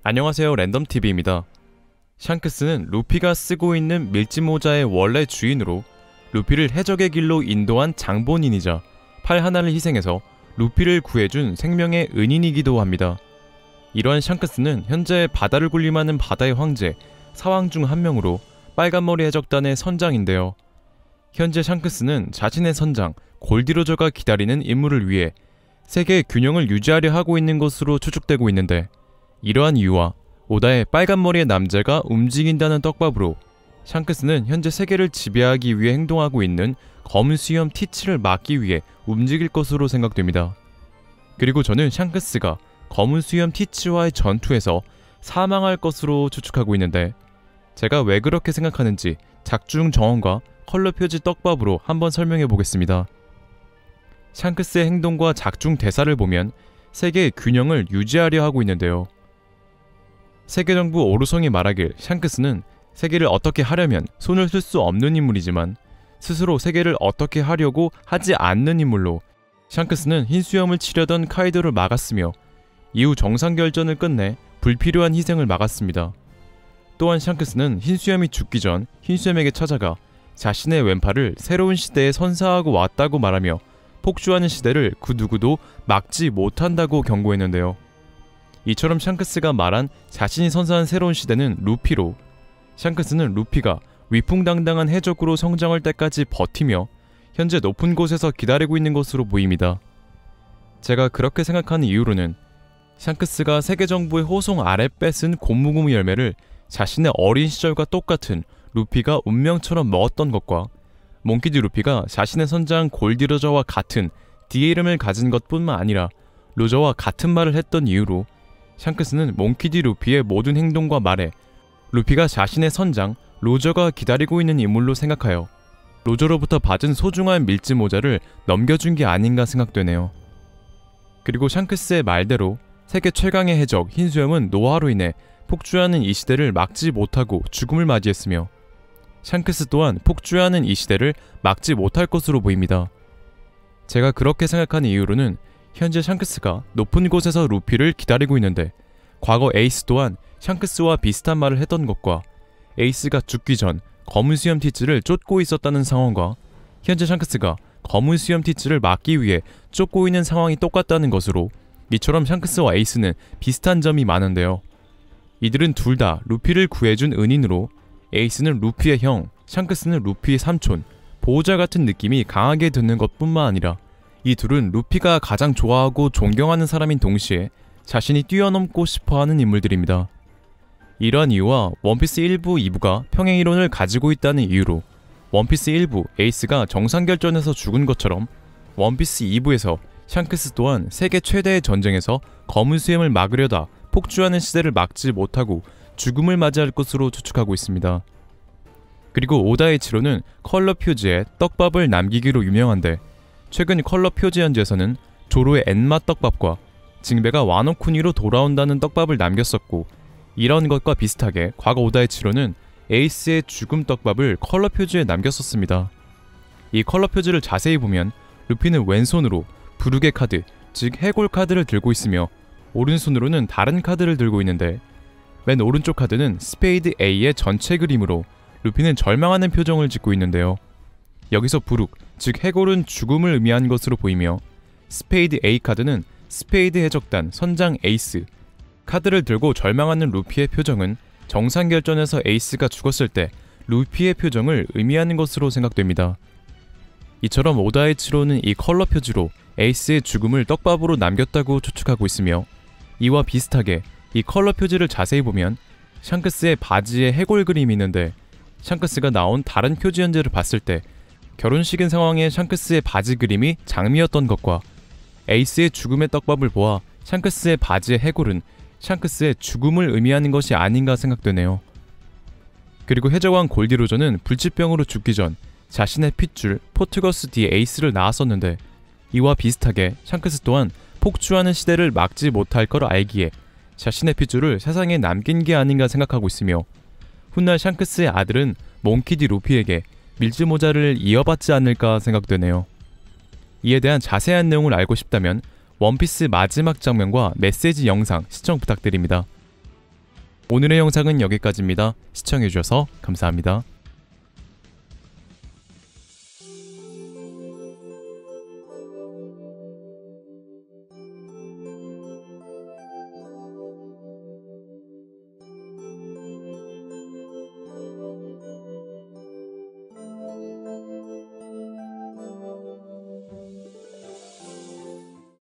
안녕하세요, 랜덤TV입니다. 샹크스는 루피가 쓰고 있는 밀짚모자의 원래 주인으로 루피를 해적의 길로 인도한 장본인이자 팔 하나를 희생해서 루피를 구해준 생명의 은인이기도 합니다. 이러한 샹크스는 현재 바다를 군림하는 바다의 황제 사왕 중 한 명으로 빨간머리 해적단의 선장인데요. 현재 샹크스는 자신의 선장 골디로저가 기다리는 임무를 위해 세계의 균형을 유지하려 하고 있는 것으로 추측되고 있는데, 이러한 이유와 오다의 빨간머리의 남자가 움직인다는 떡밥으로 샹크스는 현재 세계를 지배하기 위해 행동하고 있는 검은 수염 티치를 막기 위해 움직일 것으로 생각됩니다. 그리고 저는 샹크스가 검은 수염 티치와의 전투에서 사망할 것으로 추측하고 있는데, 제가 왜 그렇게 생각하는지 작중 정원과 컬러 표지 떡밥으로 한번 설명해 보겠습니다. 샹크스의 행동과 작중 대사를 보면 세계의 균형을 유지하려 하고 있는데요. 세계정부 오르송이 말하길 샹크스는 세계를 어떻게 하려면 손을 쓸 수 없는 인물이지만 스스로 세계를 어떻게 하려고 하지 않는 인물로, 샹크스는 흰수염을 치려던 카이도를 막았으며 이후 정상결전을 끝내 불필요한 희생을 막았습니다. 또한 샹크스는 흰수염이 죽기 전 흰수염에게 찾아가 자신의 왼팔을 새로운 시대에 선사하고 왔다고 말하며 폭주하는 시대를 그 누구도 막지 못한다고 경고했는데요. 이처럼 샹크스가 말한 자신이 선사한 새로운 시대는 루피로, 샹크스는 루피가 위풍당당한 해적으로 성장할 때까지 버티며 현재 높은 곳에서 기다리고 있는 것으로 보입니다. 제가 그렇게 생각하는 이유로는 샹크스가 세계정부의 호송 아래 뺏은 고무고무 열매를 자신의 어린 시절과 똑같은 루피가 운명처럼 먹었던 것과 몽키디 루피가 자신의 선장 골디로저와 같은 D의 이름을 가진 것뿐만 아니라 로저와 같은 말을 했던 이유로 샹크스는 몽키디 루피의 모든 행동과 말에 루피가 자신의 선장 로저가 기다리고 있는 인물로 생각하여 로저로부터 받은 소중한 밀짚모자를 넘겨준 게 아닌가 생각되네요. 그리고 샹크스의 말대로 세계 최강의 해적 흰수염은 노화로 인해 폭주하는 이 시대를 막지 못하고 죽음을 맞이했으며 샹크스 또한 폭주하는 이 시대를 막지 못할 것으로 보입니다. 제가 그렇게 생각하는 이유로는 현재 샹크스가 높은 곳에서 루피를 기다리고 있는데, 과거 에이스 또한 샹크스와 비슷한 말을 했던 것과 에이스가 죽기 전 검은 수염 티츠를 쫓고 있었다는 상황과 현재 샹크스가 검은 수염 티츠를 막기 위해 쫓고 있는 상황이 똑같다는 것으로, 이처럼 샹크스와 에이스는 비슷한 점이 많은데요. 이들은 둘 다 루피를 구해준 은인으로 에이스는 루피의 형, 샹크스는 루피의 삼촌, 보호자 같은 느낌이 강하게 드는 것뿐만 아니라 이 둘은 루피가 가장 좋아하고 존경하는 사람인 동시에 자신이 뛰어넘고 싶어하는 인물들입니다. 이러한 이유와 원피스 1부, 2부가 평행이론을 가지고 있다는 이유로 원피스 1부 에이스가 정상결전에서 죽은 것처럼 원피스 2부에서 샹크스 또한 세계 최대의 전쟁에서 검은 수염을 막으려다 폭주하는 시대를 막지 못하고 죽음을 맞이할 것으로 추측하고 있습니다. 그리고 오다이치로는 컬러 표지에 떡밥을 남기기로 유명한데, 최근 컬러 표지 현지에서는 조로의 엔마 떡밥과 징베가 와노쿠니로 돌아온다는 떡밥을 남겼었고, 이런 것과 비슷하게 과거 오다이치로는 에이스의 죽음 떡밥을 컬러 표지에 남겼었습니다. 이 컬러 표지를 자세히 보면 루피는 왼손으로 부르게 카드, 즉 해골 카드를 들고 있으며 오른손으로는 다른 카드를 들고 있는데, 맨 오른쪽 카드는 스페이드 A의 전체 그림으로 루피는 절망하는 표정을 짓고 있는데요. 여기서 부룩, 즉 해골은 죽음을 의미한 것으로 보이며, 스페이드 A 카드는 스페이드 해적단 선장 에이스, 카드를 들고 절망하는 루피의 표정은 정상결전에서 에이스가 죽었을 때 루피의 표정을 의미하는 것으로 생각됩니다. 이처럼 오다이치로는 이 컬러 표지로 에이스의 죽음을 떡밥으로 남겼다고 추측하고 있으며, 이와 비슷하게 이 컬러 표지를 자세히 보면 샹크스의 바지에 해골 그림이 있는데, 샹크스가 나온 다른 표지 현재를 봤을 때 결혼식인 상황의 샹크스의 바지 그림이 장미였던 것과 에이스의 죽음의 떡밥을 보아 샹크스의 바지의 해골은 샹크스의 죽음을 의미하는 것이 아닌가 생각되네요. 그리고 해적왕 골디로저는 불치병으로 죽기 전 자신의 핏줄 포트거스 D 에이스를 낳았었는데, 이와 비슷하게 샹크스 또한 폭주하는 시대를 막지 못할 걸 알기에 자신의 핏줄을 세상에 남긴 게 아닌가 생각하고 있으며, 훗날 샹크스의 아들은 몽키디 루피에게 밀짚모자를 이어받지 않을까 생각되네요. 이에 대한 자세한 내용을 알고 싶다면 원피스 마지막 장면과 메시지 영상 시청 부탁드립니다. 오늘의 영상은 여기까지입니다. 시청해주셔서 감사합니다.